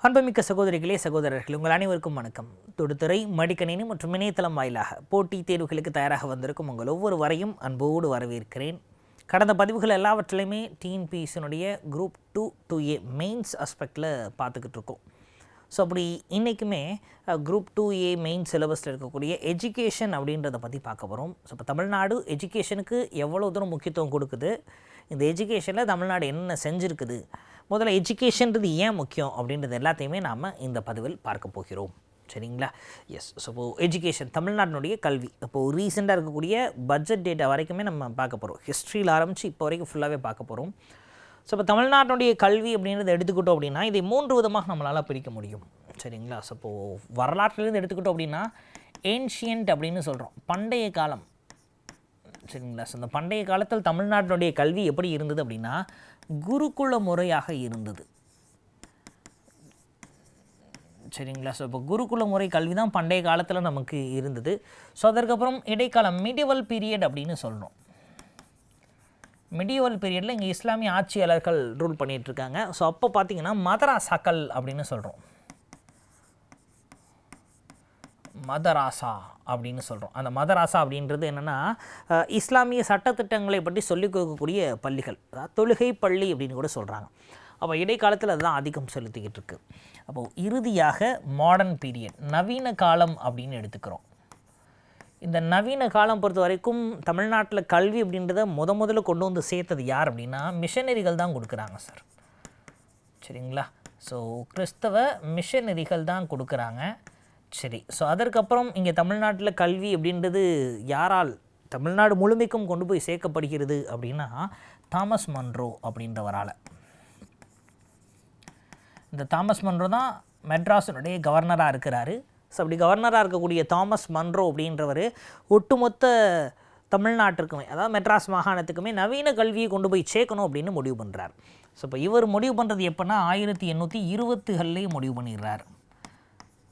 அன்புமிக்க சகோதரிகளே சகோதரர்கள் உங்கள் அனைவருக்கும் வணக்கம். தொடுத்துறை மடிக்கணினி மற்றும் இணையதளம் வாயிலாக போட்டி தேர்வுகளுக்கு தயாராக வந்திருக்கும் உங்கள் ஒவ்வொருவரையும் அன்போடு வரவேற்கிறேன். கடந்த பதிவுகள் எல்லாவற்றிலையுமே டிஎன்பிஎஸ்சினுடைய குரூப் 2A மெயின்ஸ் ஆஸ்பெக்டில் பார்த்துக்கிட்டு இருக்கோம். ஸோ அப்படி இன்றைக்குமே குரூப் 2A மெயின் சிலபஸில் இருக்கக்கூடிய எஜுகேஷன் அப்படின்றத பற்றி பார்க்க போகிறோம். ஸோ இப்போ தமிழ்நாடு எஜுகேஷனுக்கு எவ்வளோ தூரம் முக்கியத்துவம் கொடுக்குது, இந்த எஜுகேஷனில் தமிழ்நாடு என்ன செஞ்சுருக்குது, முதல்ல எஜுகேஷன்றது ஏன் முக்கியம் அப்படின்றது எல்லாத்தையுமே நாம் இந்த பதிவில் பார்க்க போகிறோம். சரிங்களா? எஸ். ஸோ இப்போது எஜுகேஷன் தமிழ்நாட்டினுடைய கல்வி இப்போது ரீசெண்டாக இருக்கக்கூடிய பட்ஜெட் டேட்டா வரைக்குமே நம்ம பார்க்க போகிறோம். ஹிஸ்ட்ரியில் ஆரம்பித்து இப்போ வரைக்கும் ஃபுல்லாகவே பார்க்க போகிறோம். ஸோ இப்போ தமிழ்நாட்டினுடைய கல்வி அப்படின்றத எடுத்துக்கிட்டோம் அப்படின்னா இதை 3 விதமாக நம்மளால் பிரிக்க முடியும். சரிங்களா? ஸோ இப்போது வரலாற்றிலேருந்து எடுத்துக்கிட்டோம் அப்படின்னா ஏன்ஷியன்ட் அப்படின்னு சொல்கிறோம், பண்டைய காலம். சரிங்களா? ஸோ இந்த பண்டைய காலத்தில் தமிழ்நாட்டினுடைய கல்வி எப்படி இருந்தது அப்படின்னா குருகுல முறையாக இருந்தது. சரிங்களா? ஸோ இப்போ குருகுல முறை கல்வி தான் பண்டைய காலத்தில் நமக்கு இருந்தது. ஸோ அதற்கப்புறம் இடைக்காலம் மிடிவல் பீரியட் அப்படின்னு சொல்கிறோம். மிடிவல் பீரியடில் இங்கே இஸ்லாமிய ஆட்சியாளர்கள் ரூல் பண்ணிகிட்ருக்காங்க. ஸோ அப்போ பார்த்திங்கன்னா மதராசாக்கள் அப்படின்னு சொல்கிறோம், மதராசா அப்படின்னு சொல்கிறோம். அந்த மதராசா அப்படின்றது என்னென்னா இஸ்லாமிய சட்டத்திட்டங்களை பற்றி சொல்லிக் கொடுக்கக்கூடிய பள்ளிகள், அதாவது தொழுகை பள்ளி அப்படின்னு கூட சொல்கிறாங்க. அப்போ இடைக்காலத்தில் அதுதான் ஆதிக்கம் செலுத்திக்கிட்டு இருக்குது. அப்போது இறுதியாக மாடர்ன் பீரியட், நவீன காலம் அப்படின்னு எடுத்துக்கிறோம். இந்த நவீன காலம் பொறுத்த வரைக்கும் தமிழ்நாட்டில் கல்வி அப்படின்றத முதல்ல கொண்டு வந்து சேர்த்தது யார் அப்படின்னா மிஷனரிகள் தான் கொடுக்குறாங்க சார். சரிங்களா? ஸோ கிறிஸ்தவ மிஷனரிகள் தான் கொடுக்குறாங்க. சரி. ஸோ அதற்கப்புறம் இங்கே தமிழ்நாட்டில் கல்வி அப்படின்றது யாரால் தமிழ்நாடு முழுமைக்கும் கொண்டு போய் சேர்க்கப்படுகிறது அப்படின்னா தாமஸ் மன்றோ அப்படின்றவரால். இந்த தாமஸ் மன்றோ தான் மெட்ராஸினுடைய கவர்னராக இருக்கிறாரு. ஸோ அப்படி கவர்னராக இருக்கக்கூடிய தாமஸ் மன்றோ அப்படின்றவர் ஒட்டுமொத்த தமிழ்நாட்டிற்குமே, அதாவது மெட்ராஸ் மாகாணத்துக்குமே நவீன கல்வியை கொண்டு போய் சேர்க்கணும் அப்படின்னு முடிவு பண்ணுறார். ஸோ இப்போ இவர் முடிவு பண்ணுறது எப்போனா 1820களிலேயே முடிவு பண்ணிடுறார்.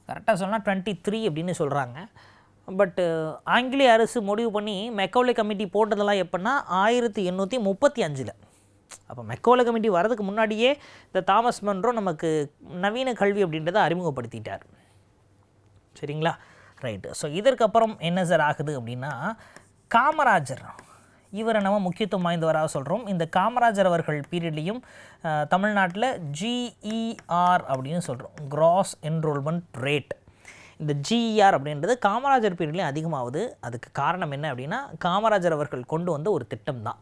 கரெக்டாக சொன்னால் 23 அப்படின்னு சொல்கிறாங்க. பட்டு ஆங்கிலேய அரசு முடிவு பண்ணி மெக்கோலே கமிட்டி போட்டதெல்லாம் எப்போன்னா 1835. அப்போ மெக்கோலே கமிட்டி வரதுக்கு முன்னாடியே இந்த தாமஸ் மன்றோ நமக்கு நவீன கல்வி அப்படின்றத அறிமுகப்படுத்திட்டார். சரிங்களா? ரைட்டு. ஸோ இதற்கப்புறம் என்ன சார் ஆகுது அப்படின்னா காமராஜர், இவரை நம்ம முக்கியத்துவம் வாய்ந்தவராக சொல்கிறோம். இந்த காமராஜர் அவர்கள் பீரியட்லேயும் தமிழ்நாட்டில் GER அப்படின்னு சொல்கிறோம், கிராஸ் என்ரோல்மெண்ட் ரேட். இந்த GER அப்படின்றது காமராஜர் பீரியட்லேயும் அதிகமாகுது. அதுக்கு காரணம் என்ன அப்படின்னா காமராஜர் அவர்கள் கொண்டு வந்த ஒரு திட்டம் தான்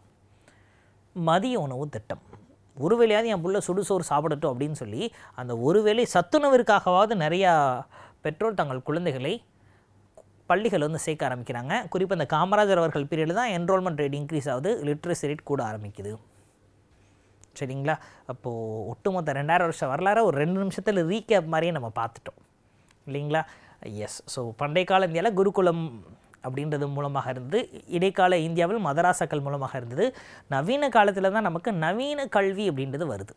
மதிய உணவு திட்டம். ஒரு வேளையாவது என் புள்ள சுடுசோறு சாப்பிடட்டும் அப்படின்னு சொல்லி அந்த ஒரு வேளை சத்துணவிற்காகவாவது நிறையா பெற்றோர் தங்கள் குழந்தைகளை பள்ளிகள் வந்து சேர்க்க ஆரம்பிக்கிறாங்க. குறிப்பாக இந்த காமராஜர் அவர்கள் பீரியடில் தான் என்ரோல்மெண்ட் ரேட் இன்க்ரீஸ் ஆகுது, லிட்ரஸி ரேட் கூட ஆரம்பிக்குது. சரிங்களா? அப்போது ஒட்டுமொத்த 2000 வருஷம் வரலாறு ஒரு 2 நிமிஷத்தில் ரீகேப் மாதிரியே நம்ம பார்த்துட்டோம் இல்லைங்களா? எஸ். ஸோ பண்டைய கால இந்தியாவில் குருகுலம் அப்படின்றது மூலமாக இருந்தது, இடைக்கால இந்தியாவில் மதராசாக்கள் மூலமாக இருந்தது, நவீன காலத்தில் தான் நமக்கு நவீன கல்வி அப்படின்றது வருது.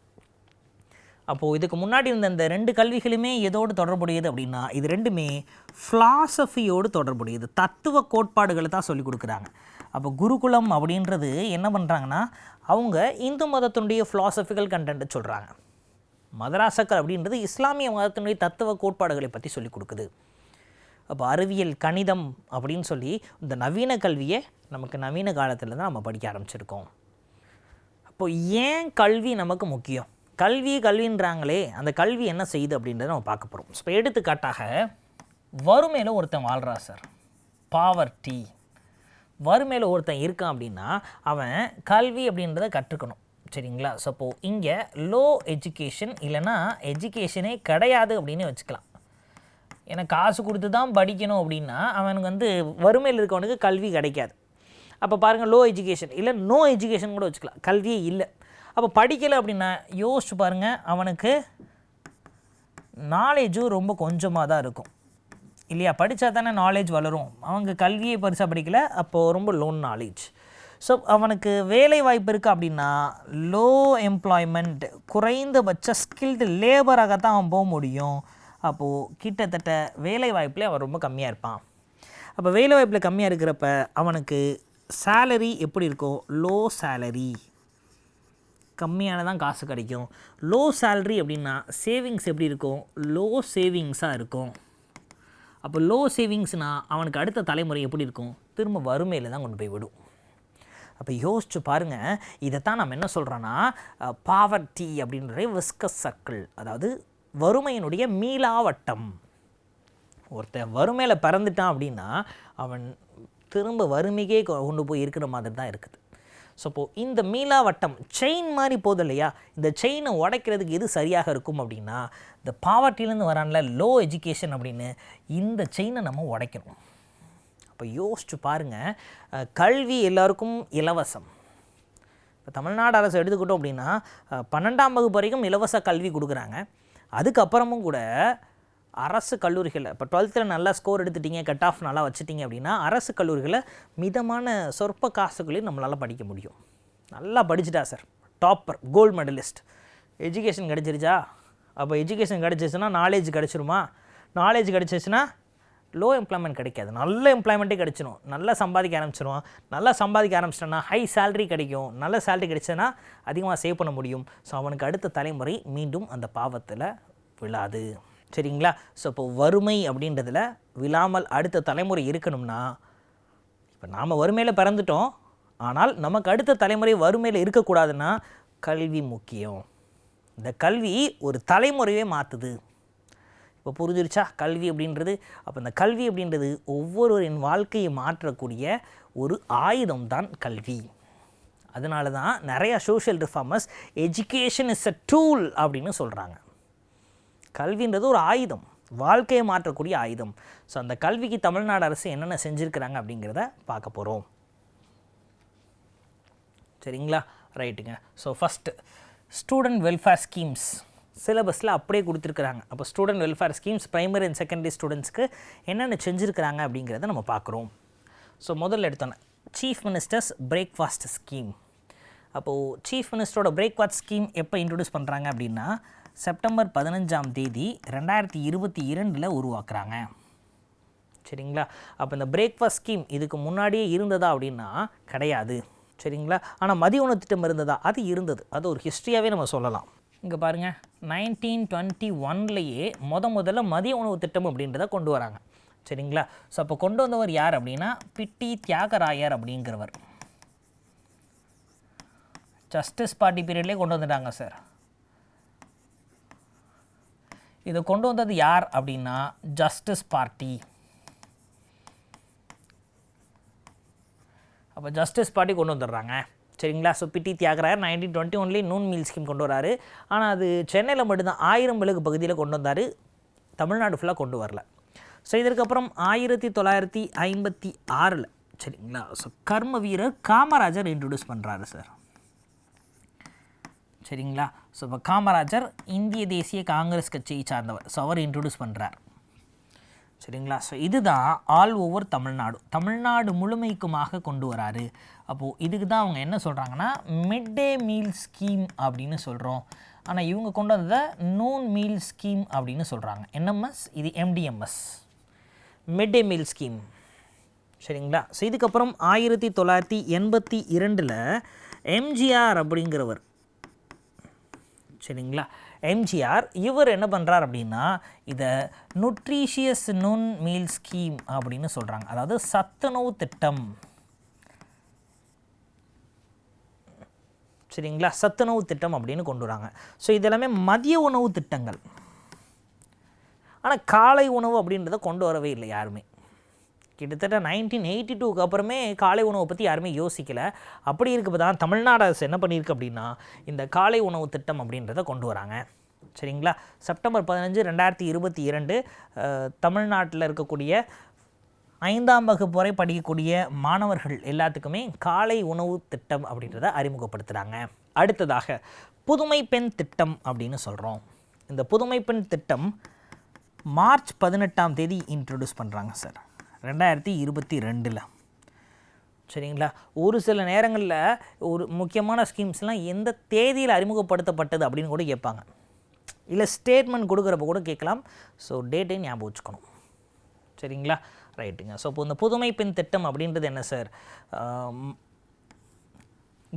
அப்போது இதுக்கு முன்னாடி இருந்த இந்த 2 கல்விகளுமே எதோடு தொடர்புடையது அப்படின்னா இது ரெண்டுமே ஃபிலாசபியோடு தொடர்புடையது, தத்துவ கோட்பாடுகளை தான் சொல்லிக் கொடுக்குறாங்க. அப்போ குருகுலம் அப்படின்றது என்ன பண்ணுறாங்கன்னா அவங்க இந்து மதத்தினுடைய ஃபிலாசபிக்கல் கண்டென்ட்டை சொல்கிறாங்க. மதராசக்கள் அப்படின்றது இஸ்லாமிய மதத்தினுடைய தத்துவ கோட்பாடுகளை பற்றி சொல்லிக் கொடுக்குது. அப்போ அறிவியல் கணிதம் அப்படின்னு சொல்லி இந்த நவீன கல்வியை நமக்கு நவீன காலத்தில் தான் நம்ம படிக்க ஆரம்பிச்சிருக்கோம். அப்போது ஏன் கல்வி நமக்கு முக்கியம், கல்வின்றாங்களே அந்த கல்வி என்ன செய்யுது அப்படின்றத நம்ம பார்க்க போகிறோம். இப்போ எடுத்துக்காட்டாக வறுமையில் ஒருத்தன் வாழ்கிறா சார், பாவர்ட்டி, வறுமையில் ஒருத்தன் இருக்கான் அப்படின்னா அவன் கல்வி அப்படின்றத கற்றுக்கணும். சரிங்களா? ஸோ அப்போது இங்கே லோ எஜுகேஷன் இல்லைன்னா எஜுகேஷனே கிடையாது அப்படின்னு வச்சுக்கலாம். ஏன்னா காசு கொடுத்து தான் படிக்கணும் அப்படின்னா அவனுக்கு வந்து வறுமையில் இருக்கவனுக்கு கல்வி கிடைக்காது. அப்போ பாருங்கள், லோ எஜுகேஷன் இல்லை நோ எஜுகேஷன் கூட வச்சுக்கலாம், கல்வியே இல்லை. அப்போ படிக்கலை அப்படின்னா யோசிச்சு பாருங்கள், அவனுக்கு நாலேஜும் ரொம்ப கொஞ்சமாக தான் இருக்கும் இல்லையா? படித்தா தானே நாலேஜ் வளரும். அவங்க கல்வியை பெருசாக படிக்கலை, அப்போது ரொம்ப லோ நாலேஜ். ஸோ அவனுக்கு வேலை வாய்ப்பு இருக்குது அப்படின்னா லோ எம்ப்ளாய்மெண்ட், குறைந்தபட்ச ஸ்கில்டு லேபராக தான் அவன் போக முடியும். அப்போது கிட்டத்தட்ட வேலை வாய்ப்பில் அவன் ரொம்ப கம்மியாக இருப்பான். அப்போ வேலை வாய்ப்பில் கம்மியாக இருக்கிறப்ப அவனுக்கு சேலரி எப்படி இருக்கும், லோ சேலரி. கம்மியானதான் காசு கிடைக்கும். லோ சேல்ரி அப்படின்னா சேவிங்ஸ் எப்படி இருக்கும்? லோ சேவிங்ஸாக இருக்கும். அப்போ லோ சேவிங்ஸ்னால் அவனுக்கு அடுத்த தலைமுறை எப்படி இருக்கும்? திரும்ப வறுமையில் தான் கொண்டு போய் விடும். அப்போ யோசிச்சு பாருங்கள். இதைத்தான் நம்ம என்ன சொல்கிறோன்னா பாவர்ட்டி அப்படின்ற விஸ்கஸ் சர்க்கிள், அதாவது வறுமையினுடைய மீளாவட்டம். ஒருத்தன் வறுமையில் பிறந்துட்டான் அப்படின்னா அவன் திரும்ப வறுமைக்கே கொண்டு போய் இருக்கிற மாதிரி தான் இருக்குது. ஸோ இப்போது இந்த மீளாவட்டம் செயின் மாதிரி போதும் இல்லையா? இந்த செயினை உடைக்கிறதுக்கு எது சரியாக இருக்கும் அப்படின்னா இந்த பாவர்ட்டிலேருந்து வரான்ல லோ எஜுகேஷன் அப்படின்னு, இந்த செயினை நம்ம உடைக்கணும். அப்போ யோசிச்சு பாருங்கள். கல்வி எல்லாருக்கும் இலவசம். இப்போ தமிழ்நாடு அரசு எடுத்துக்கிட்டோம் அப்படின்னா 12ஆம் வகுப்பு வரைக்கும் இலவச கல்வி கொடுக்குறாங்க. அதுக்கப்புறமும் கூட அரசு கல்லூரிகளில் இப்போ 12th நல்லா ஸ்கோர் எடுத்துட்டிங்க, கட் ஆஃப் நல்லா வச்சுட்டிங்க அப்படின்னா அரசு கல்லூரிகளில் மிதமான சொற்ப காசுகளையும் நம்மளால் படிக்க முடியும். நல்லா படிச்சுட்டா sir, topper, gold medalist, education கிடச்சிருச்சா? அப்போ எஜுகேஷன் கிடச்சிச்சுன்னா நாலேஜ் கிடச்சிருமா? நாலேஜ் கிடச்சிச்சுன்னா லோ எம்ப்ளாய்மெண்ட் கிடைக்காது, நல்ல எம்ப்ளாய்மெண்ட்டே கிடச்சிடும். நல்லா சம்பாதிக்க ஆரம்பிச்சிடுவோம். நல்லா சம்பாதிக்க ஆரம்பிச்சிட்டோன்னா ஹை சேலரி கிடைக்கும். நல்ல சேலரி கிடைச்சதுன்னா அதிகமாக சேவ் பண்ண முடியும். ஸோ அவனுக்கு அடுத்த தலைமுறை மீண்டும் அந்த பாவத்தில் விழாது. சரிங்களா? ஸோ இப்போ வறுமை அப்படின்றதில் விழாமல் அடுத்த தலைமுறை இருக்கணும்னா, இப்போ நாம் வறுமையில் பிறந்துட்டோம், ஆனால் நமக்கு அடுத்த தலைமுறை வறுமையில் இருக்கக்கூடாதுன்னா கல்வி முக்கியம். இந்த கல்வி ஒரு தலைமுறையே மாற்றுது. இப்போ புரிஞ்சிருச்சா கல்வி அப்படின்றது? அப்போ இந்த கல்வி அப்படின்றது ஒவ்வொருவரின் வாழ்க்கையை மாற்றக்கூடிய ஒரு ஆயுதம் தான் கல்வி. அதனால தான் நிறையா social reformers education is a tool அப்படின்னு சொல்கிறாங்க. கல்வின்றது ஒரு ஆயுதம், வாழ்க்கையை மாற்றக்கூடிய ஆயுதம். ஸோ அந்த கல்விக்கு தமிழ்நாடு அரசு என்னென்ன செஞ்சுருக்கிறாங்க அப்படிங்கிறத பார்க்க போகிறோம். சரிங்களா? ரைட்டுங்க. So first student welfare schemes சிலபஸில் அப்படியே கொடுத்துருக்குறாங்க. அப்போ student welfare schemes primary and secondary ஸ்டூடெண்ட்ஸ்க்கு என்னென்ன செஞ்சுருக்கிறாங்க அப்படிங்கிறத நம்ம பார்க்குறோம். ஸோ முதல்ல எடுத்தோன்னே சீஃப் மினிஸ்டர்ஸ் பிரேக்ஃபாஸ்ட் ஸ்கீம். அப்போது சீஃப் மினிஸ்டரோட பிரேக்ஃபாஸ்ட் ஸ்கீம் எப்போ இன்ட்ரடியூஸ் பண்ணுறாங்க அப்படின்னா செப்டம்பர் 15ஆம் தேதி 2022 உருவாக்குறாங்க. சரிங்களா? அப்போ இந்த பிரேக்ஃபாஸ்ட் ஸ்கீம் இதுக்கு முன்னாடியே இருந்ததா அப்படின்னா கிடையாது. சரிங்களா? ஆனால் மதிய உணவு திட்டம் இருந்ததா? அது இருந்தது. அது ஒரு ஹிஸ்ட்ரியாகவே நம்ம சொல்லலாம். இங்கே பாருங்கள், 1921லேயே முதல்ல மதிய உணவு திட்டம் அப்படின்றத கொண்டு வராங்க. சரிங்களா? ஸோ அப்போ கொண்டு வந்தவர் யார் அப்படின்னா பிட்டி தியாகராயர் அப்படிங்கிறவர். ஜஸ்டிஸ் பார்ட்டி பீரியட்லேயே கொண்டு வந்துட்டாங்க சார். இதை கொண்டு வந்தது யார் அப்படின்னா ஜஸ்டிஸ் பார்ட்டி. அப்போ ஜஸ்டிஸ் பார்ட்டி கொண்டு வந்துடுறாங்க. சரிங்களா? ஸோ பிட்டி தியாகராயர் 1921 நூன் மீல் ஸ்கீம் கொண்டு வராரு. ஆனால் அது சென்னையில் மட்டும்தான் 1000 விலகு பகுதியில் கொண்டு வந்தார், தமிழ்நாடு ஃபுல்லாக கொண்டு வரல. ஸோ இதற்கப்புறம் 1956 சரிங்களா, ஸோ கர்ம வீரர் காமராஜர் இன்ட்ரடியூஸ் பண்ணுறாரு சார். சரிங்களா? ஸோ இப்போ காமராஜர் இந்திய தேசிய காங்கிரஸ் கட்சியை சார்ந்தவர். ஸோ அவர் இன்ட்ரடியூஸ் பண்ணுறார். சரிங்களா? ஸோ இதுதான் ஆல் ஓவர் தமிழ்நாடு முழுமைக்குமாக கொண்டு வராரு. அப்போது இதுக்கு தான் அவங்க என்ன சொல்கிறாங்கன்னா மிட் டே மீல் ஸ்கீம் அப்படின்னு சொல்கிறோம். ஆனால் இவங்க கொண்டு வந்ததை நூன் மீல் ஸ்கீம் அப்படின்னு சொல்கிறாங்க. என்எம்எஸ், இது எம்டிஎம்எஸ், மிட் டே மீல் ஸ்கீம். சரிங்களா? ஸோ இதுக்கப்புறம் 1982 எம்ஜிஆர் அப்படிங்கிறவர். சரிங்களா? எம்ஜிஆர் இவர் என்ன பண்ணுறார் அப்படின்னா இதை நியூட்ரிஷியஸ் நூன் மீல் ஸ்கீம் அப்படின்னு சொல்கிறாங்க. அதாவது சத்துணவு திட்டம். சரிங்களா? சத்துணவு திட்டம் அப்படின்னு கொண்டு வராங்க. ஸோ இதெல்லாமே மதிய உணவு திட்டங்கள். ஆனால் காலை உணவு அப்படின்றத கொண்டு வரவே இல்லை யாருமே. கிட்டத்தட்ட 1982க்கு அப்புறமே காலை உணவை பற்றி யாருமே யோசிக்கலை. அப்படி இருக்கப்போ தான் தமிழ்நாடு அரசு என்ன பண்ணியிருக்கு அப்படின்னா இந்த காலை உணவு திட்டம் அப்படின்றத கொண்டு வராங்க. சரிங்களா? செப்டம்பர் 15, 2022 தமிழ்நாட்டில் இருக்கக்கூடிய 5ஆம் வகுப்பு வரை படிக்கக்கூடிய மாணவர்கள் எல்லாத்துக்குமே காலை உணவு திட்டம் அப்படின்றத அறிமுகப்படுத்துகிறாங்க. அடுத்ததாக புதுமை பெண் திட்டம் அப்படின்னு சொல்கிறோம். இந்த புதுமை பெண் திட்டம் மார்ச் 18ஆம் தேதி இன்ட்ரடியூஸ் பண்ணுறாங்க சார், 2022. சரிங்களா? ஒரு சில நேரங்களில் ஒரு முக்கியமான ஸ்கீம்ஸ்லாம் எந்த தேதியில் அறிமுகப்படுத்தப்பட்டது அப்படின்னு கூட கேட்பாங்க, இல்லை ஸ்டேட்மெண்ட் கொடுக்குறப்ப கூட கேட்கலாம். ஸோ டேட்டை ஞாபகம் வச்சுக்கணும். சரிங்களா? ரைட்டுங்க. ஸோ இப்போ இந்த புதுமை பெண் திட்டம் அப்படின்றது என்ன சார்?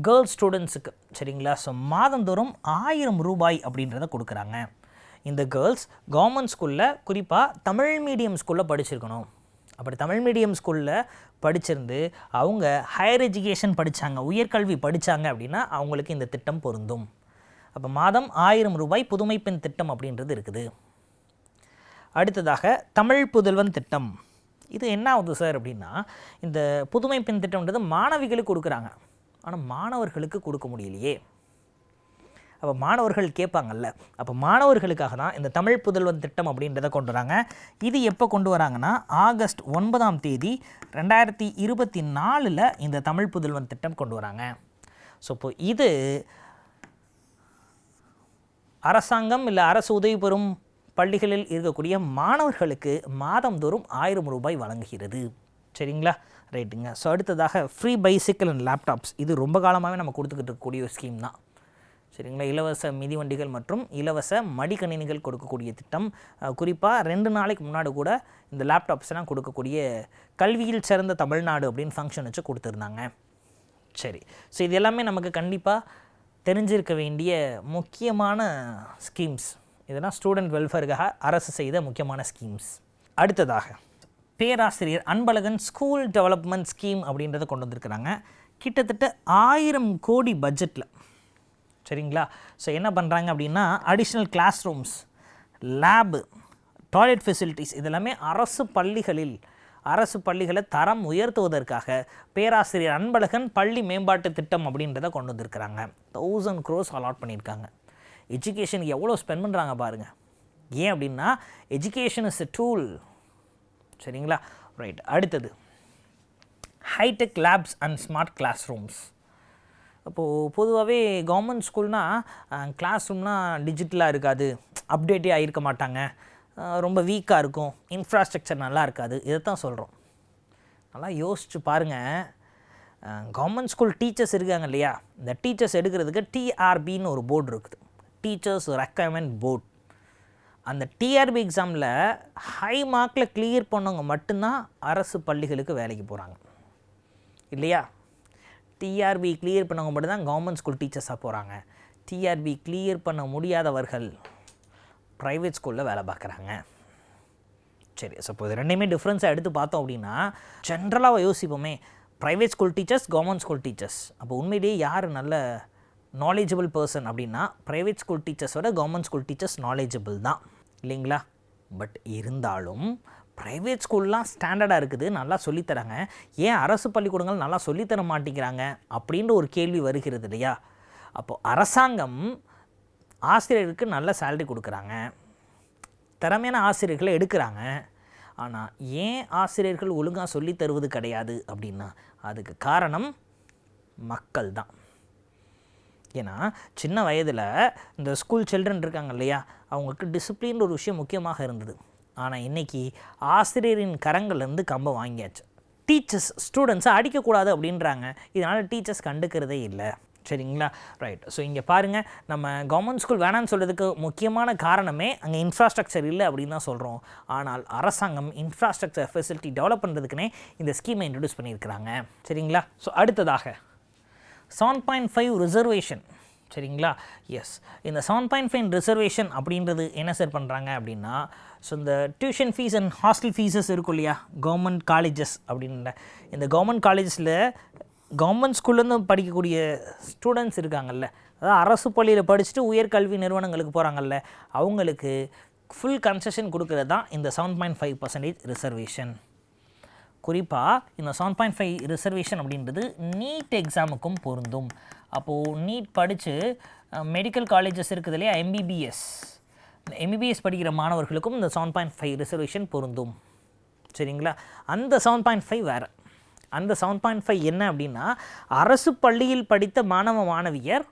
கேர்ள்ஸ் ஸ்டூடெண்ட்ஸுக்கு சரிங்களா. ஸோ மாதந்தோறும் 1000 ரூபாய் அப்படின்றத கொடுக்குறாங்க. இந்த கேர்ள்ஸ் கவர்மெண்ட் ஸ்கூலில் குறிப்பாக தமிழ் மீடியம் ஸ்கூலில் படிச்சிருக்கணும். அப்படி தமிழ் மீடியம் ஸ்கூலில் படிச்சிருந்து அவங்க ஹையர் எஜுகேஷன் படித்தாங்க, உயர்கல்வி படித்தாங்க அப்படின்னா அவங்களுக்கு இந்த திட்டம் பொருந்தும். அப்போ மாதம் 1000 ரூபாய் புதுமை பெண் திட்டம் அப்படின்றது இருக்குது. அடுத்ததாக தமிழ் புதல்வன் திட்டம். இது என்ன ஆகுது சார் அப்படின்னா, இந்த புதுமை பெண் திட்டம்ன்றது மாணவிகளுக்கு கொடுக்குறாங்க, ஆனால் மாணவர்களுக்கு கொடுக்க முடியலையே. அப்போ மாணவர்கள் கேட்பாங்கல்ல, அப்போ மாணவர்களுக்காக தான் இந்த தமிழ் புதல்வன் திட்டம் அப்படின்றத கொண்டு வராங்க. இது எப்போ கொண்டு வராங்கன்னா ஆகஸ்ட் 9 2024 இந்த தமிழ் புதல்வன் திட்டம் கொண்டு வராங்க. ஸோ இப்போ இது அரசாங்கம் இல்லை அரசு உதவி பெறும் பள்ளிகளில் இருக்கக்கூடிய மாணவர்களுக்கு மாதந்தோறும் 1000 ரூபாய் வழங்குகிறது. சரிங்களா, ரைட்டுங்க. ஸோ அடுத்ததாக ஃப்ரீ பைசைக்கிள் அண்ட் லேப்டாப்ஸ். இது ரொம்ப காலமாகவே நம்ம கொடுத்துக்கிட்டு இருக்கக்கூடிய ஒரு ஸ்கீம் தான். சரிங்களா, இலவச மிதிவண்டிகள் மற்றும் இலவச மடிக்கணினிகள் கொடுக்கக்கூடிய திட்டம். குறிப்பாக 2 நாளைக்கு முன்னாடி கூட இந்த லேப்டாப்ஸ்லாம் கொடுக்கக்கூடிய கல்வியில் சிறந்த தமிழ்நாடு அப்படின்னு ஃபங்க்ஷன் வச்சு கொடுத்துருந்தாங்க. சரி, ஸோ இது எல்லாமே நமக்கு கண்டிப்பாக தெரிஞ்சிருக்க வேண்டிய முக்கியமான ஸ்கீம்ஸ். இதெல்லாம் ஸ்டூடெண்ட் வெல்ஃபேருக்காக அரசு செய்த முக்கியமான ஸ்கீம்ஸ். அடுத்ததாக பேராசிரியர் அன்பழகன் ஸ்கூல் டெவலப்மெண்ட் ஸ்கீம் அப்படின்றத கொண்டு வந்திருக்கிறாங்க. கிட்டத்தட்ட 1000 கோடி பட்ஜெட்டில். சரிங்களா, ஸோ என்ன பண்ணுறாங்க அப்படின்னா additional classrooms, lab, toilet facilities இதெல்லாமே அரசு பள்ளிகளை தரம் உயர்த்துவதற்காக பேராசிரியர் அன்பழகன் பள்ளி மேம்பாட்டு திட்டம் அப்படின்றத கொண்டு வந்திருக்கிறாங்க. 1000 crores அலாட் பண்ணியிருக்காங்க. எஜுகேஷனுக்கு எவ்வளோ ஸ்பெண்ட் பண்ணுறாங்க பாருங்கள். ஏன் அப்படின்னா எஜுகேஷன் இஸ் எ டூல். சரிங்களா, ரைட். அடுத்தது hi-tech labs and smart classrooms. அப்போது பொதுவாகவே கவர்மெண்ட் ஸ்கூல்னால் கிளாஸ் ரூம்னால் டிஜிட்டலாக இருக்காது, அப்டேட்டே ஆகிருக்க மாட்டாங்க, ரொம்ப வீக்காக இருக்கும், இன்ஃப்ராஸ்ட்ரக்சர் நல்லா இருக்காது. இதை தான் சொல்கிறோம். நல்லா யோசிச்சு பாருங்கள். கவர்மெண்ட் ஸ்கூல் டீச்சர்ஸ் இருக்காங்க இல்லையா, இந்த டீச்சர்ஸ் எடுக்கிறதுக்கு டிஆர்பின்னு ஒரு போர்டு இருக்குது, டீச்சர்ஸ் ரெக்யர்மெண்ட் போர்டு. அந்த டிஆர்பி எக்ஸாமில் ஹை மார்க்கில் கிளியர் பண்ணவங்க மட்டும்தான் அரசு பள்ளிகளுக்கு வேலைக்கு போகிறாங்க இல்லையா. டிஆர்பி கிளியர் பண்ணவங்க மட்டும் தான் கவர்மெண்ட் ஸ்கூல் டீச்சர்ஸாக போகிறாங்க. டிஆர்பி கிளியர் பண்ண முடியாதவர்கள் ப்ரைவேட் ஸ்கூலில் வேலை பார்க்குறாங்க. சரி, ஸோ இப்போ இது ரெண்டையுமே டிஃப்ரென்ஸாக எடுத்து பார்த்தோம் அப்படின்னா ஜென்ரலாக யோசிப்போமே, private school teachers, government school teachers. அப்போ உண்மையிலேயே யார் நல்ல நாலேஜபிள் பர்சன் அப்படின்னா ப்ரைவேட் ஸ்கூல் டீச்சர்ஸோட கவர்மெண்ட் ஸ்கூல் டீச்சர்ஸ் நாலேஜபிள் தான் இல்லைங்களா. பட் இருந்தாலும் ப்ரைவேட் ஸ்கூல்லாம் ஸ்டாண்டர்டாக இருக்குது, நல்லா சொல்லித்தராங்க. ஏன் அரசு பள்ளிக்கூடங்கள் நல்லா சொல்லித்தர மாட்டேங்கிறாங்க அப்படின்ற ஒரு கேள்வி வருகிறது இல்லையா. அப்போது அரசாங்கம் ஆசிரியருக்கு நல்ல சேலரி கொடுக்குறாங்க, திறமையான ஆசிரியர்களை எடுக்கிறாங்க. ஆனால் ஏன் ஆசிரியர்கள் ஒழுங்காக சொல்லி தருவது கிடையாது அப்படின்னா அதுக்கு காரணம் மக்கள் தான். ஏன்னா சின்ன வயதில் இந்த ஸ்கூல் சில்ட்ரன் இருக்காங்க இல்லையா, அவங்களுக்கு டிசிப்ளின் ஒரு விஷயம் முக்கியமாக இருந்தது. ஆனால் இன்றைக்கி ஆசிரியரின் கரங்கள்லேருந்து கம்பை வாங்கியாச்சு. டீச்சர்ஸ் ஸ்டூடெண்ட்ஸை அடிக்கக்கூடாது அப்படின்றாங்க, இதனால் டீச்சர்ஸ் கண்டுக்கிறதே இல்லை. சரிங்களா, ரைட். ஸோ இங்கே பாருங்கள், நம்ம கவர்மெண்ட் ஸ்கூல் வேணான்னு சொல்கிறதுக்கு முக்கியமான காரணமே அங்கே இன்ஃப்ராஸ்ட்ரக்சர் இல்லை அப்படின்னு தான் சொல்கிறோம். ஆனால் அரசாங்கம் இன்ஃப்ராஸ்ட்ரக்சர் ஃபெசிலிட்டி டெவலப் பண்ணுறதுக்குனே இந்த ஸ்கீமை இன்ட்ரடியூஸ் பண்ணியிருக்கிறாங்க. சரிங்களா, ஸோ அடுத்ததாக 7.5 ரிசர்வேஷன். சரிங்களா, எஸ், இந்த 7.5 ரிசர்வேஷன் அப்படின்றது என்ன சார் பண்ணுறாங்க அப்படின்னா, ஸோ இந்த tuition fees and hostel fees இருக்கும் இல்லையா, கவர்மெண்ட் காலேஜஸ் அப்படின்ற இந்த கவர்மெண்ட் காலேஜஸில் கவர்மெண்ட் ஸ்கூல்லேருந்து படிக்கக்கூடிய ஸ்டூடெண்ட்ஸ் இருக்காங்கல்ல, அதாவது அரசு பள்ளியில் படிச்சுட்டு உயர்கல்வி நிறுவனங்களுக்கு போகிறாங்கல்ல, அவங்களுக்கு ஃபுல் கன்செஷன் கொடுக்கறது தான் இந்த 7.5% ரிசர்வேஷன். குறிப்பாக இந்த 7.5 ரிசர்வேஷன் அப்படின்றது நீட் எக்ஸாமுக்கும் பொருந்தும். அப்போது நீட் படித்து மெடிக்கல் காலேஜஸ் இருக்குது இல்லையா, எம்பிபிஎஸ் படிக்கிற மாணவர்களுக்கும் இந்த 7.5 ரிசர்வேஷன் பொருந்தும். சரிங்களா, அந்த 7.5 வேறு. அந்த 7.5 என்ன அப்படின்னா அரசு பள்ளியில் படித்த மாணவியர்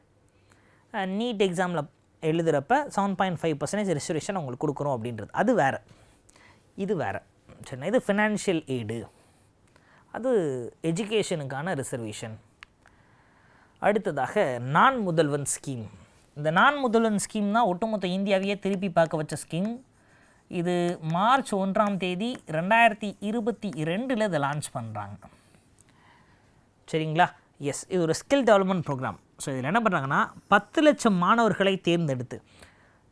நீட் எக்ஸாமில் எழுதுகிறப்ப 7.5% ரிசர்வேஷன் அவங்களுக்கு கொடுக்குறோம் அப்படின்றது அது வேறு. இது வேறு. சரி, இது ஃபினான்ஷியல் எய்டு, அது எஜுகேஷனுக்கான ரிசர்வேஷன். அடுத்ததாக நான் முதல்வன் ஸ்கீம். இந்த நான் முதல்வன் ஸ்கீம் தான் ஒட்டுமொத்த இந்தியாவையே திருப்பி பார்க்க வச்ச ஸ்கீம். இது மார்ச் 1 2022 இதை லான்ச் பண்ணுறாங்க. சரிங்களா, எஸ், இது ஒரு ஸ்கில் டெவலப்மெண்ட் ப்ரோக்ராம். ஸோ இதில் என்ன பண்ணுறாங்கன்னா 10 லட்சம் மாணவர்களை தேர்ந்தெடுத்து,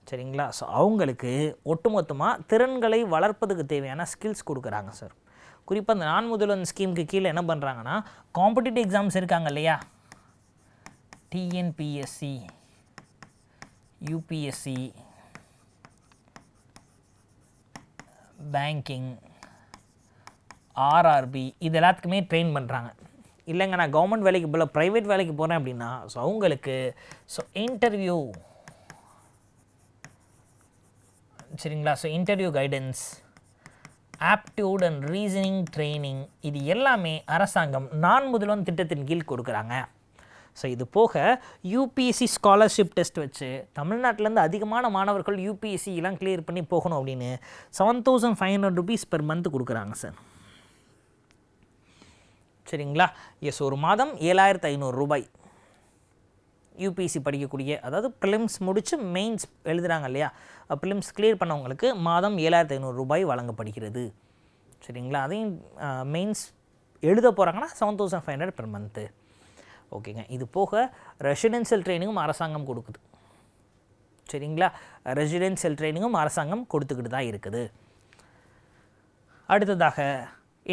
சரிங்களா, ஸோ அவங்களுக்கு ஒட்டுமொத்தமாக திறன்களை வளர்ப்பதுக்கு தேவையான ஸ்கில்ஸ் கொடுக்குறாங்க சார். குறிப்பாக அந்த நான் முதல்வன் ஸ்கீமுக்கு கீழே என்ன பண்ணுறாங்கன்னா, காம்படிட்டிவ் எக்ஸாம்ஸ் இருக்காங்க இல்லையா, டிஎன்பிஎஸ்சி, யூபிஎஸ்சி, பேங்கிங், ஆர்ஆர்பி, இது எல்லாத்துக்குமே ட்ரெயின் பண்ணுறாங்க. இல்லைங்க நான் கவர்மெண்ட் வேலைக்கு போல ப்ரைவேட் வேலைக்கு போகிறேன் அப்படின்னா, ஸோ அவங்களுக்கு இன்டர்வியூ, சரிங்களா, so interview guidance, aptitude and reasoning training, இது எல்லாமே அரசாங்கம் நான் முதல்வன் திட்டத்தின் கீழ் கொடுக்குறாங்க. ஸோ இது போக யூபிஎஸ்சி ஸ்காலர்ஷிப் டெஸ்ட் வச்சு தமிழ்நாட்டிலேருந்து அதிகமான மாணவர்கள் யூபிஎஸ்சிலாம் கிளியர் பண்ணி போகணும் அப்படின்னு 7500 rupees பெர் மந்த் கொடுக்குறாங்க சார். சரிங்களா, எஸ், ஒரு மாதம் 7500 ரூபாய். யூபிஎஸ்சி படிக்கக்கூடிய, அதாவது ப்ரிலிம்ஸ் முடித்து மெயின்ஸ் எழுதுகிறாங்க இல்லையா, ப்ரிலிம்ஸ் கிளியர் பண்ணவங்களுக்கு மாதம் 7500 ரூபாய் வழங்கப்படுகிறது. சரிங்களா, அதையும் மெயின்ஸ் எழுத போகிறாங்கன்னா 7500 பெர் மந்த்து. ஓகேங்க, இது போக ரெசிடென்ஷியல் ட்ரைனிங்கும் அரசாங்கம் கொடுக்குது. சரிங்களா, ரெசிடென்ஷியல் ட்ரைனிங்கும் அரசாங்கம் கொடுத்துக்கிட்டு தான் இருக்குது. அடுத்ததாக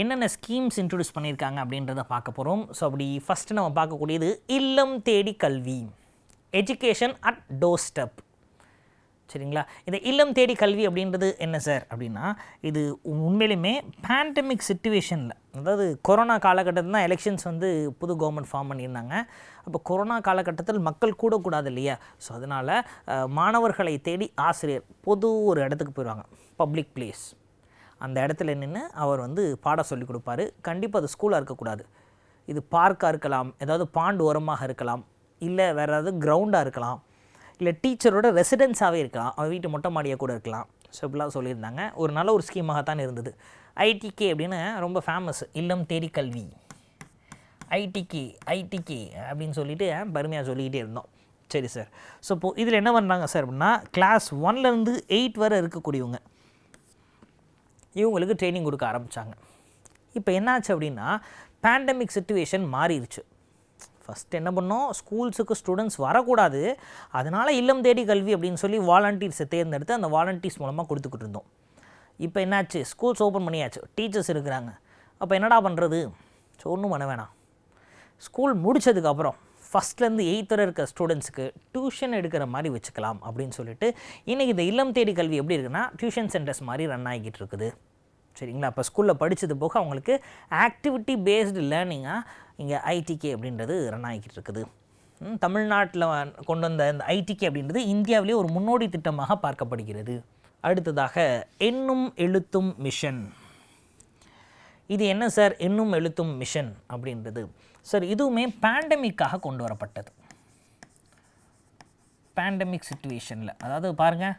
என்னென்ன ஸ்கீம்ஸ் இன்ட்ரடியூஸ் பண்ணியிருக்காங்க அப்படின்றத பார்க்க போகிறோம். ஸோ அப்படி ஃபஸ்ட்டு நம்ம பார்க்கக்கூடியது இல்லம் தேடி கல்வி, எஜுகேஷன் அட் டோர் ஸ்டெப். சரிங்களா, இந்த இல்லம் தேடி கல்வி அப்படின்றது என்ன சார் அப்படின்னா, இது உண்மையிலுமே பேண்டமிக் சிச்சுவேஷனில், அதாவது கொரோனா காலகட்டத்தில் தான் எலெக்ஷன்ஸ் வந்து புது கவர்மெண்ட் ஃபார்ம் பண்ணியிருந்தாங்க. அப்போ கொரோனா காலகட்டத்தில் மக்கள் கூடக்கூடாது இல்லையா, ஸோ அதனால் மாணவர்களை தேடி ஆசிரியர் பொது ஒரு இடத்துக்கு போயிடுவாங்க, பப்ளிக் பிளேஸ். அந்த இடத்துல நின்று அவர் வந்து பாடம் சொல்லி கொடுப்பாரு. கண்டிப்பாக அது ஸ்கூலாக இருக்கக்கூடாது, இது பார்க்காக இருக்கலாம், ஏதாவது பாண்டு ஓரமாக இருக்கலாம், இல்லை வேறு ஏதாவது கிரவுண்டாக இருக்கலாம், இல்லை டீச்சரோட ரெசிடென்ஸாகவே இருக்கலாம், அவன் வீட்டு மொட்டை மாடியாக கூட இருக்கலாம். ஸோ இப்படிலாம் சொல்லியிருந்தாங்க. ஒரு நல்ல ஒரு ஸ்கீமாகத்தான் இருந்தது. ஐடிகே அப்படின்னு ரொம்ப ஃபேமஸ், இல்லம் தேடி கல்வி, ஐடிகே அப்படின்னு சொல்லிட்டு பெருமையாக சொல்லிக்கிட்டே இருந்தோம். சரி சார், ஸோ இப்போது இதில் என்ன பண்ணுறாங்க சார் அப்படின்னா, கிளாஸ் 1லேருந்து 8 வரை இருக்கக்கூடியவங்க, இவங்களுக்கு ட்ரைனிங் கொடுக்க ஆரம்பித்தாங்க. இப்போ என்னாச்சு அப்படின்னா, பேண்டமிக் சிச்சுவேஷன் மாறிடுச்சு. ஃபஸ்ட் என்ன பண்ணோம், ஸ்கூல்ஸுக்கு ஸ்டூடெண்ட்ஸ் வரக்கூடாது, அதனால் இல்லம் தேடி கல்வி அப்படின்னு சொல்லி வாலண்டியர்ஸை தேர்ந்தெடுத்து அந்த வாலண்டியர்ஸ் மூலமாக கொடுத்துக்கிட்டு இருந்தோம். இப்போ என்னாச்சு, ஸ்கூல்ஸ் ஓப்பன் பண்ணியாச்சு, டீச்சர்ஸ் இருக்கிறாங்க. அப்போ என்னடா பண்ணுறது, ஸோ ஒன்றும் பண்ண வேணாம், ஸ்கூல் முடித்ததுக்கப்புறம் ஃபஸ்ட்லேருந்து 8th வரை இருக்க ஸ்டூடெண்ட்ஸுக்கு டியூஷன் எடுக்கிற மாதிரி வச்சுக்கலாம் அப்படின்னு சொல்லிட்டு இன்றைக்கி இந்த இல்லம் தேடி கல்வி எப்படி இருக்குன்னா, டியூஷன் சென்டர்ஸ் மாதிரி ரன் ஆகிக்கிட்டு இருக்குது. சரிங்களா, அப்போ ஸ்கூலில் படித்தது போக அவங்களுக்கு ஆக்டிவிட்டி பேஸ்டு லேர்னிங்காக இங்கே ஐடிகே அப்படின்றது ரன் ஆகிக்கிட்டு இருக்குது. தமிழ்நாட்டில் கொண்டு வந்த இந்த ஐடிகே அப்படின்றது இந்தியாவிலே ஒரு முன்னோடி திட்டமாக பார்க்கப்படுகிறது. அடுத்ததாக எண்ணும் எழுத்தும் மிஷன். இது என்ன சார் எண்ணும் எழுத்தும் மிஷன் அப்படின்றது? சார் இதுவுமே பேண்டமிக்காக கொண்டு வரப்பட்டது. பேண்டமிக் சிச்சுவேஷனில், அதாவது பாருங்கள்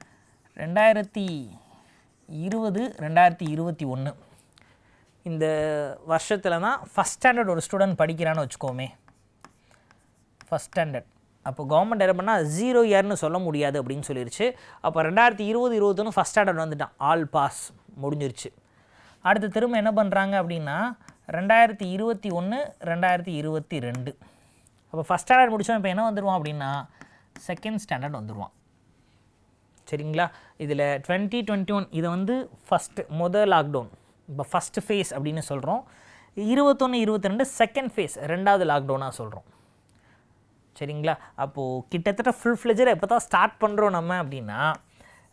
2020 2021 இந்த வருஷத்தில் தான் ஃபஸ்ட் ஸ்டாண்டர்ட் ஒரு ஸ்டூடெண்ட் படிக்கிறான்னு வச்சுக்கோமே, ஃபஸ்ட் ஸ்டாண்டர்ட். அப்போ கவர்மெண்ட் என்ன பண்ணால் 0 இயர்னு சொல்ல முடியாது அப்படின்னு சொல்லிருச்சு. அப்போ 2020-21 ஃபஸ்ட் ஸ்டாண்டர்ட் வந்துட்டான், ஆல் பாஸ் முடிஞ்சிருச்சு. அடுத்து திரும்ப என்ன பண்ணுறாங்க அப்படின்னா 2021 2022. அப்போ ஃபஸ்ட் ஸ்டாண்டர்ட் முடித்தோம், இப்போ என்ன வந்துடுவான் அப்படின்னா செகண்ட் ஸ்டாண்டர்ட் வந்துடுவான். சரிங்களா, இதில் 2021 இதை வந்து முதல் லாக்டவுன், இப்போ ஃபஸ்ட்டு ஃபேஸ் அப்படின்னு சொல்கிறோம். 21-22 செகண்ட் ஃபேஸ், 2வது லாக்டவுனாக சொல்கிறோம். சரிங்களா, அப்போது கிட்டத்தட்ட ஃபுல் ஃப்ளெஜராக எப்போ தான் ஸ்டார்ட் பண்ணுறோம் நம்ம அப்படின்னா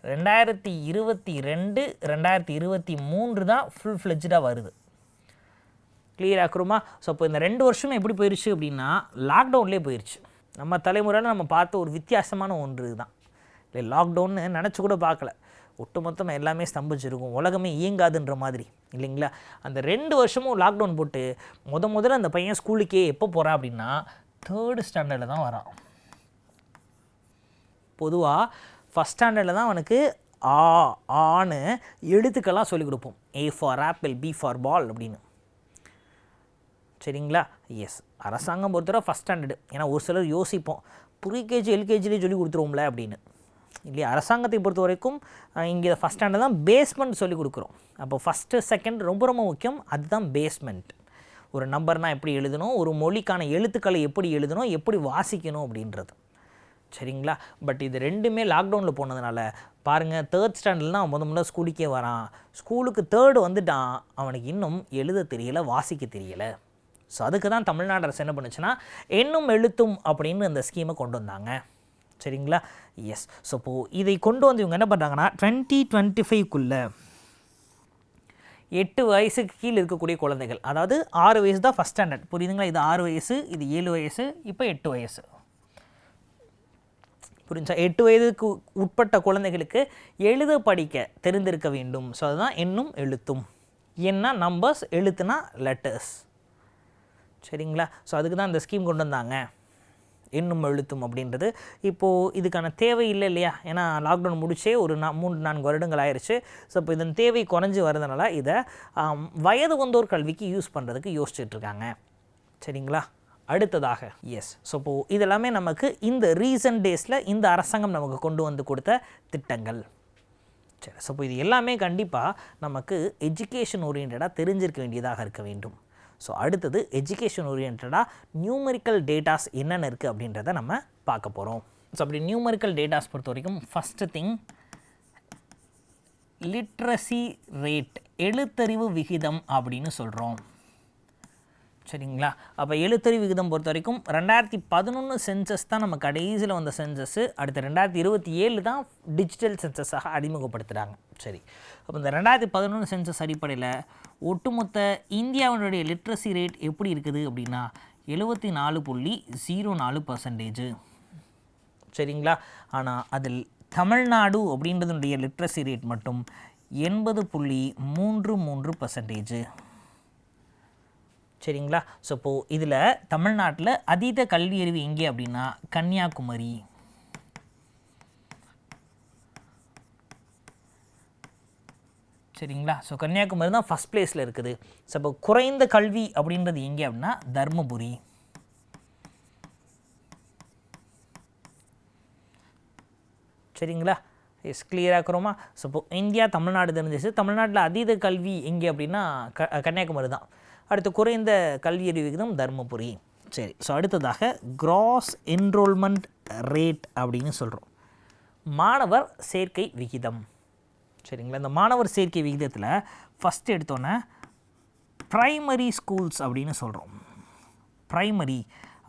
2022 2023 தான் ஃபுல் ஃப்ளெஜ்டாக வருது. கிளியர் ஆக்குறோமா? ஸோ அப்போ இந்த 2 வருஷமும் எப்படி போயிடுச்சு அப்படின்னா லாக்டவுன்லேயே போயிடுச்சு. நம்ம தலைமுறையில் நம்ம பார்த்த ஒரு வித்தியாசமான ஒன்று தான். இல்லை லாக்டவுன்னு நினச்சி கூட பார்க்கல, ஒட்டுமொத்தமாக எல்லாமே ஸ்தம்பிச்சிருக்கும், உலகமே இயங்காதுன்ற மாதிரி இல்லைங்களா. அந்த 2 வருஷமும் லாக்டவுன் போட்டு முதல்ல அந்த பையன் ஸ்கூலுக்கே எப்போ போகிறான் அப்படின்னா 3rd ஸ்டாண்டர்டில் தான் வரான். பொதுவாக ஃபஸ்ட் ஸ்டாண்டர்டில் தான் அவனுக்கு ஆன்னு எழுத்துக்கெல்லாம் சொல்லிக் கொடுப்போம், A for apple, B for ball அப்படின்னு. சரிங்களா, எஸ், அரசாங்கம் பொறுத்தவரை ஃபஸ்ட் ஸ்டாண்டர்டு. ஏன்னா ஒரு சிலர் யோசிப்போம் ப்ரீகேஜி எல்கேஜிலேயே சொல்லி கொடுத்துருவோம்ல அப்படின்னு. இல்லையா, அரசாங்கத்தை பொறுத்த வரைக்கும் இங்கே ஃபஸ்ட் ஸ்டாண்டர்ட் தான் பேஸ்மெண்ட் சொல்லி கொடுக்குறோம். அப்போ ஃபஸ்ட்டு செகண்ட் ரொம்ப ரொம்ப முக்கியம், அதுதான் பேஸ்மெண்ட். ஒரு நம்பர்னால் எப்படி எழுதணும், ஒரு மொழிக்கான எழுத்துக்களை எப்படி எழுதணும், எப்படி வாசிக்கணும் அப்படின்றது. சரிங்களா? பட் இது ரெண்டுமே லாக்டவுனில் போனதுனால பாருங்கள், 3rd ஸ்டாண்டர்டில் தான் முதல்ல ஸ்கூலுக்கே வரான். ஸ்கூலுக்கு 3rd வந்துட்டான், அவனுக்கு இன்னும் எழுத தெரியலை, வாசிக்க தெரியலை. ஸோ அதுக்கு தான் தமிழ்நாடு அரசு என்ன பண்ணுச்சுன்னா எண்ணும் எழுத்தும் அப்படின்னு அந்த ஸ்கீமை கொண்டு வந்தாங்க. சரிங்களா? எஸ். ஸோ இப்போது இதை கொண்டு வந்து இவங்க என்ன பண்ணுறாங்கன்னா 2025க்குள்ளே 8 வயசுக்கு கீழே இருக்கக்கூடிய குழந்தைகள், அதாவது 6 வயசு தான் ஃபஸ்ட் ஸ்டாண்டர்ட், புரியுதுங்களா? இது 6 வயசு, இது 7 வயசு, இப்போ 8 வயசு. புரிஞ்சா? 8 வயதுக்கு உட்பட்ட குழந்தைகளுக்கு எழுத படிக்க தெரிந்திருக்க வேண்டும். ஸோ அதுதான் எண்ணும் எழுத்தும். என்ன நம்பர்ஸ், எழுத்துனா லெட்டர்ஸ். சரிங்களா? ஸோ அதுக்கு தான் இந்த ஸ்கீம் கொண்டு வந்தாங்க, எண்ணும் எழுத்தும் அப்படின்றது. இப்போது இதுக்கான தேவை இல்லை இல்லையா? ஏன்னா லாக்டவுன் முடிச்சே ஒரு 3-4 வருடங்கள் ஆயிடுச்சு. ஸோ இப்போ இதன் தேவை குறைஞ்சி வரதுனால இதை வயது வந்தோர் கல்விக்கு யூஸ் பண்ணுறதுக்கு யோசிச்சுட்ருக்காங்க. சரிங்களா? அடுத்ததாக எஸ். ஸோ இப்போது இதெல்லாமே நமக்கு இந்த ரீசன்ட் டேஸில் இந்த அரசாங்கம் நமக்கு கொண்டு வந்து கொடுத்த திட்டங்கள். சரி. ஸோ இப்போ இது எல்லாமே கண்டிப்பாக நமக்கு எஜுகேஷன் ஓரியன்டாக தெரிஞ்சிருக்க வேண்டியதாக இருக்க வேண்டும். ஸோ அடுத்தது எஜுகேஷன் ஓரியன்டாக நியூமரிக்கல் டேட்டாஸ் என்னென்ன இருக்குது அப்படின்றத நம்ம பார்க்க போகிறோம். ஸோ அப்படி நியூமரிக்கல் டேட்டாஸ் பொறுத்த வரைக்கும் ஃபஸ்ட்டு திங் லிட்ரஸி ரேட், எழுத்தறிவு விகிதம் அப்படின்னு சொல்கிறோம். சரிங்களா? அப்போ எழுத்தறிவு விகிதம் பொறுத்த வரைக்கும் 2011 சென்சஸ் தான் நம்ம கடைசியில் வந்த சென்சஸ்ஸு. அடுத்த 2027 தான் டிஜிட்டல் சென்சஸாக அறிமுகப்படுத்துகிறாங்க. சரி. அப்போ இந்த 2011 சென்சஸ் அடிப்படையில் ஒட்டுமொத்த இந்தியாவினுடைய லிட்ரஸி ரேட் எப்படி இருக்குது அப்படின்னா 74.04%. சரிங்களா? ஆனால் அதில் தமிழ்நாடு அப்படின்றதுடைய லிட்ரஸி ரேட் மட்டும் 80.33%. சரிங்களா? ஸோ இப்போது இதில் தமிழ்நாட்டில் அதீத கல்வி அறிவு எங்கே அப்படின்னா கன்னியாகுமரி. சரிங்களா? ஸோ கன்னியாகுமரி தான் ஃபஸ்ட் பிளேஸில் இருக்குது. ஸோ இப்போ குறைந்த கல்வி அப்படின்றது எங்கே அப்படின்னா தர்மபுரி. சரிங்களா? எஸ், கிளியராக இருக்கிறோமா? ஸோ இப்போ இந்தியா தமிழ்நாடு தெரிஞ்சிச்சு. தமிழ்நாட்டில் அதீத கல்வி எங்கே அப்படின்னா கன்னியாகுமரி தான். அடுத்து குறைந்த கல்வி அறிவு விகிதம் தர்மபுரி. சரி. ஸோ அடுத்ததாக கிராஸ் என்ரோல்மெண்ட் ரேட் அப்படின்னு சொல்கிறோம், மாணவர் சேர்க்கை விகிதம். சரிங்களா? இந்த மாணவர் சேர்க்கை விகிதத்தில் ஃபஸ்ட்டு எடுத்தோன்னே ப்ரைமரி ஸ்கூல்ஸ் அப்படின்னு சொல்கிறோம். ப்ரைமரி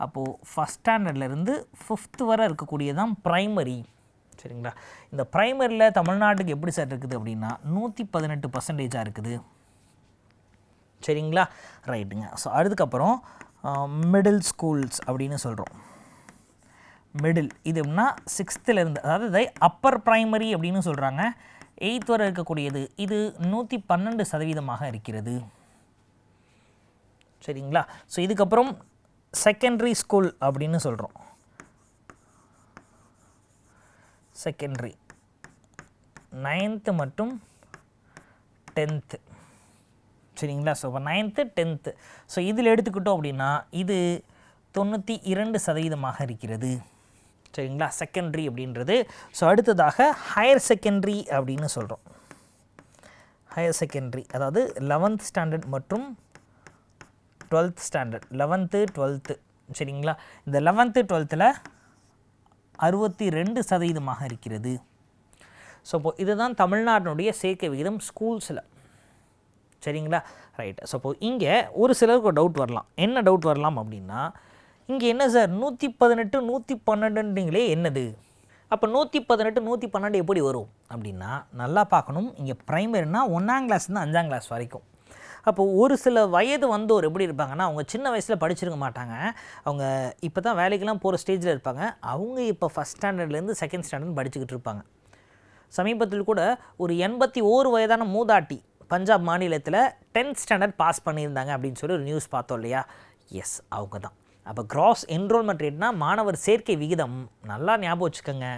அப்போது ஃபஸ்ட் ஸ்டாண்டர்ட்லேருந்து 5th வரை இருக்கக்கூடியதான் ப்ரைமரி. சரிங்களா? இந்த ப்ரைமரியில் தமிழ்நாட்டுக்கு எப்படி சார் இருக்குது அப்படின்னா 118% இருக்குது. சரிங்களா? ரைட்டுங்க. ஸோ அதுக்கப்புறம் மிடில் ஸ்கூல்ஸ் அப்படின்னு சொல்கிறோம். மிடில் இது எப்படின்னா 6th அதாவது அப்பர் ப்ரைமரி அப்படின்னு சொல்கிறாங்க. 8th வரை இருக்கக்கூடியது இது 112% இருக்கிறது. சரிங்களா? ஸோ இதுக்கப்புறம் செகண்டரி ஸ்கூல் அப்படின்னு சொல்கிறோம். செகண்டரி 9th மற்றும் 10th. சரிங்களா? ஸோ இப்போ 9th 10th. ஸோ இதில் எடுத்துக்கிட்டோம் அப்படின்னா இது 92% இருக்கிறது. சரிங்களா? செகண்டரி அப்படின்றது. ஸோ அடுத்ததாக ஹையர் செகண்டரி அப்படின்னு சொல்கிறோம். ஹையர் செகண்டரி அதாவது 11th ஸ்டாண்டர்ட் மற்றும் 12th ஸ்டாண்டர்ட், 11th 12th. சரிங்களா? இந்த 11th 12th 62% இருக்கிறது. ஸோ இப்போ இதுதான் தமிழ்நாட்டினுடைய சேர்க்கை விகிதம் ஸ்கூல்ஸில். சரிங்களா? ரைட். ஸோ இப்போ இங்கே ஒரு சிலருக்கு ஒரு டவுட் வரலாம். என்ன டவுட் வரலாம் அப்படின்னா, இங்கே என்ன சார் 118 112ன்றீங்களே என்னது? அப்போ 118 112 எப்படி வரும் அப்படின்னா நல்லா பார்க்கணும். இங்கே ப்ரைமரினா 1ஆம் கிளாஸ்லேருந்து 5ஆம் கிளாஸ் வரைக்கும். அப்போது ஒரு சில வயது வந்தோர் எப்படி இருப்பாங்கன்னா, அவங்க சின்ன வயசில் படிச்சிருக்க மாட்டாங்க. அவங்க இப்போ தான் வேலைக்கெல்லாம் போகிற ஸ்டேஜில் இருப்பாங்க. அவங்க இப்போ ஃபஸ்ட் ஸ்டாண்டர்ட்லேருந்து 2nd ஸ்டாண்டர்ட் படிச்சுக்கிட்டு இருப்பாங்க. சமீபத்தில் கூட ஒரு 81 வயதான மூதாட்டி பஞ்சாப் மாநிலத்தில் 10th ஸ்டாண்டர்ட் பாஸ் பண்ணியிருந்தாங்க அப்படின்னு சொல்லி ஒரு நியூஸ் பார்த்தோம் இல்லையா? எஸ், அவங்க தான். அப்போ கிராஸ் என்ரோல்மெண்ட் ரேட்னா மாணவர் சேர்க்கை விகிதம். நல்லா ஞாபகம் வச்சுக்கோங்க.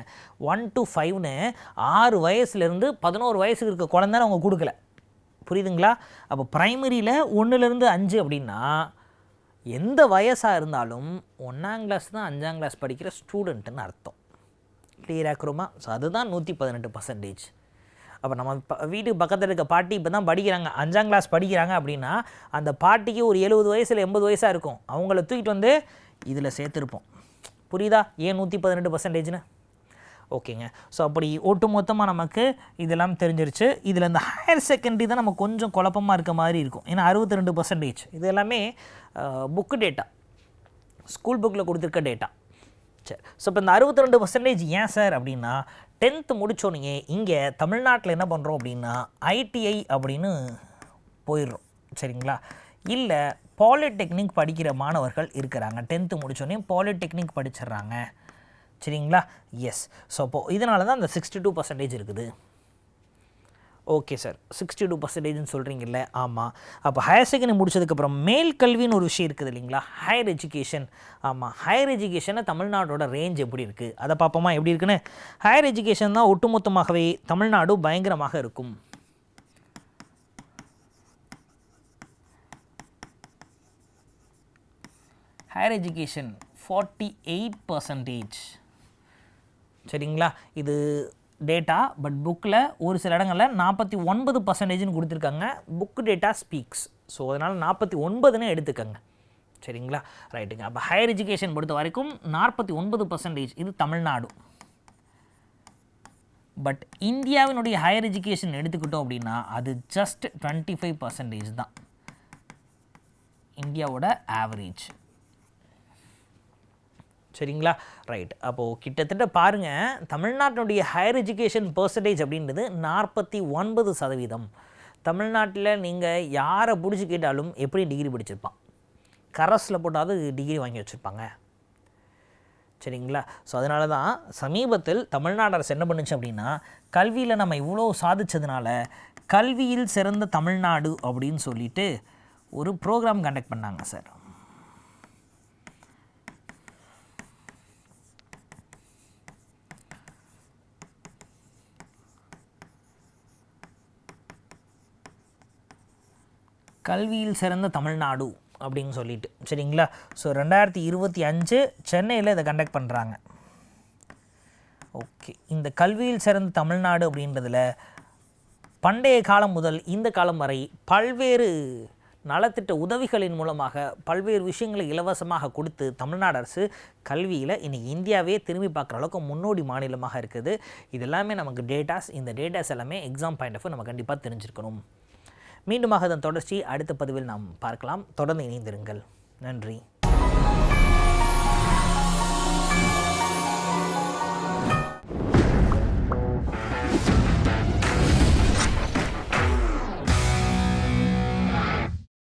1 to 5ன்னு 6 வயசுலேருந்து 11 வயசுக்கு இருக்க குழந்தை அவங்க கொடுக்கல. புரியுதுங்களா? அப்போ ப்ரைமரியில் 1லேருந்து 5 அப்படின்னா எந்த வயசாக இருந்தாலும் 1ஆம் கிளாஸ் தான் 5ஆம் கிளாஸ் படிக்கிற ஸ்டூடெண்ட்டுன்னு அர்த்தம். கிளியராக இருக்கிறோமா? ஸோ அதுதான் 118%. அப்போ நம்ம வீட்டுக்கு பக்கத்தில் இருக்க பாட்டி இப்போ தான் படிக்கிறாங்க, 5ஆம் கிளாஸ் படிக்கிறாங்க அப்படின்னா அந்த பாட்டிக்கு ஒரு 70 வயசு இல்லை 80 வயசாக இருக்கும். அவங்கள தூக்கிட்டு வந்து இதில் சேர்த்துருப்போம். புரியுதா ஏன் 118%? ஓகேங்க. ஸோ அப்படி ஒட்டு மொத்தமாக நமக்கு இதெல்லாம் தெரிஞ்சிருச்சு. இதில் இந்த ஹையர் செகண்டரி தான் நம்ம கொஞ்சம் குழப்பமாக இருக்க மாதிரி இருக்கும். ஏன்னா 62%. இது எல்லாமே புக்கு டேட்டா, ஸ்கூல் புக்கில் கொடுத்துருக்க டேட்டா. சரி. ஸோ இப்போ இந்த 62% ஏன் சார் அப்படின்னா 10th முடித்தோடனே இங்கே தமிழ்நாட்டில் என்ன பண்ணுறோம் அப்படின்னா ஐடிஐ அப்படின்னு போயிடுறோம். சரிங்களா? இல்லை பாலிடெக்னிக் படிக்கிற மாணவர்கள் இருக்கிறாங்க. 10th முடித்தோடனே polytechnic படிச்சிடுறாங்க. சரிங்களா? எஸ். ஸோ அப்போது இதனால தான் அந்த 62% இருக்குது. ஓகே சார், 62%ன்னு சொல்கிறீங்கல்ல? ஆமாம். அப்போ ஹையர் செகண்டரி முடிச்சதுக்கப்புறம் மேல் கல்வின்னு ஒரு விஷயம் இருக்குது இல்லைங்களா? Higher education. ஆமாம், ஹையர் எஜுகேஷனை தமிழ்நாடோட ரேஞ்ச் எப்படி இருக்குது அதை பார்ப்போமா எப்படி இருக்குன்னு. ஹையர் எஜுகேஷன் தான் ஒட்டுமொத்தமாகவே தமிழ்நாடு பயங்கரமாக இருக்கும். Higher education 48%. சரிங்களா? இது டேட்டா, பட் புக்கில் ஒரு சில இடங்களில் 49%ன்னு கொடுத்துருக்காங்க. Book data speaks. ஸோ அதனால் 49ன்னு எடுத்துக்கங்க. சரிங்களா? ரைட்டுங்க. அப்போ ஹையர் எஜுகேஷன் பொறுத்த வரைக்கும் 49% இது தமிழ்நாடு. பட் இந்தியாவினுடைய ஹையர் எஜுகேஷன் எடுத்துக்கிட்டோம் அப்படின்னா அது ஜஸ்ட் 25% தான் இந்தியாவோட ஆவரேஜ். சரிங்களா? ரைட். அப்போது கிட்டத்தட்ட பாருங்கள், தமிழ்நாட்டினுடைய ஹையர் எஜுகேஷன் பர்சன்டேஜ் அப்படின்றது 49%. தமிழ்நாட்டில் நீங்கள் யாரை பிடிச்சி கேட்டாலும் எப்படி டிகிரி படிச்சிருப்பான், கரஸில் போட்டாவது டிகிரி வாங்கி வச்சுருப்பாங்க. சரிங்களா? ஸோ அதனால தான் சமீபத்தில் தமிழ்நாடு அரசு என்ன பண்ணுச்சு அப்படின்னா கல்வியில் நம்ம இவ்வளோ சாதிச்சதுனால கல்வியில் சிறந்த தமிழ்நாடு அப்படின்னு சொல்லிட்டு ஒரு ப்ரோக்ராம் கண்டக்ட் பண்ணாங்க சார். கல்வியில் சிறந்த தமிழ்நாடு அப்படின்னு சொல்லிட்டு. சரிங்களா? ஸோ 2025 சென்னையில் இதை கண்டக்ட் பண்ணுறாங்க. ஓகே. இந்த கல்வியில் சிறந்த தமிழ்நாடு அப்படின்றதில் பண்டைய காலம் முதல் இந்த காலம் வரை பல்வேறு நலத்திட்ட உதவிகளின் மூலமாக பல்வேறு விஷயங்களை இலவசமாக கொடுத்து தமிழ்நாடு அரசு கல்வியில் இன்றைக்கி இந்தியாவே திரும்பி பார்க்குற அளவுக்கு முன்னோடி மாநிலமாக இருக்குது. இது எல்லாமே நமக்கு டேட்டாஸ். இந்த டேட்டாஸ் எல்லாமே எக்ஸாம் பாயிண்ட் ஆஃப் வியூ நம்ம கண்டிப்பாக தெரிஞ்சிருக்கணும். மீண்டுமாக அதன் தொடர்ச்சி அடுத்த பதிவில் நாம் பார்க்கலாம். தொடர்ந்து இணைந்திருங்கள். நன்றி.